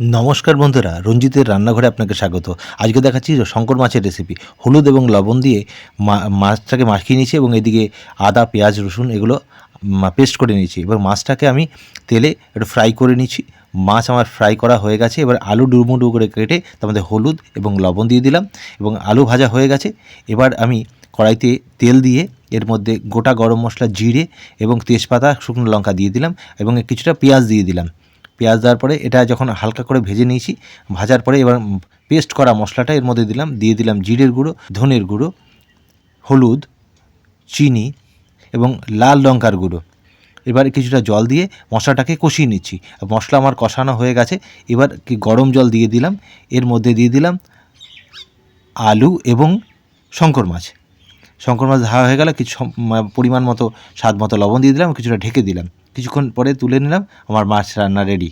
নমস্কার বন্ধুরা, রঞ্জিতের রান্নাঘরে আপনাকে স্বাগত। আজকে দেখাচ্ছি শঙ্কর মাছের রেসিপি। হলুদ এবং লবণ দিয়ে মাছটাকে মাখিয়ে নিয়েছি এবং এদিকে আদা, পেঁয়াজ, রসুন এগুলো পেস্ট করে নিয়েছি। এবার মাছটাকে আমি তেলে একটু ফ্রাই করে নিচ্ছি। মাছ আমার ফ্রাই করা হয়ে গেছে। এবার আলু ডুমো ডুমো করে কেটে তার মধ্যে হলুদ এবং লবণ দিয়ে দিলাম এবং আলু ভাজা হয়ে গেছে। এবার আমি কড়াইতে তেল দিয়ে এর মধ্যে গোটা গরম মশলা, জিরে এবং তেজপাতা, শুকনো লঙ্কা দিয়ে দিলাম এবং কিছুটা পেঁয়াজ দিয়ে দিলাম। পেঁয়াজ দেওয়ার পরে এটা যখন হালকা করে ভেজে নিয়েছি, ভাজার পরে এবার পেস্ট করা মশলাটা এর মধ্যে দিলাম। দিয়ে দিলাম জিরের গুঁড়ো, ধনের গুঁড়ো, হলুদ, চিনি এবং লাল লঙ্কার গুঁড়ো। এবার কিছুটা জল দিয়ে মশলাটাকে কষিয়ে নিচ্ছি। মশলা আমার কষানো হয়ে গেছে। এবার গরম জল দিয়ে দিলাম। এর মধ্যে দিয়ে দিলাম আলু এবং শঙ্কর মাছ। শঙ্কর মাছ ধোয়া হয়ে গেলে কিছু পরিমাণ মতো স্বাদ মতো লবণ দিয়ে দিলাম, কিছুটা ঢেকে দিলাম। কিছুক্ষণ পরে তুলে নিলাম। আমার মাছ রান্না রেডি।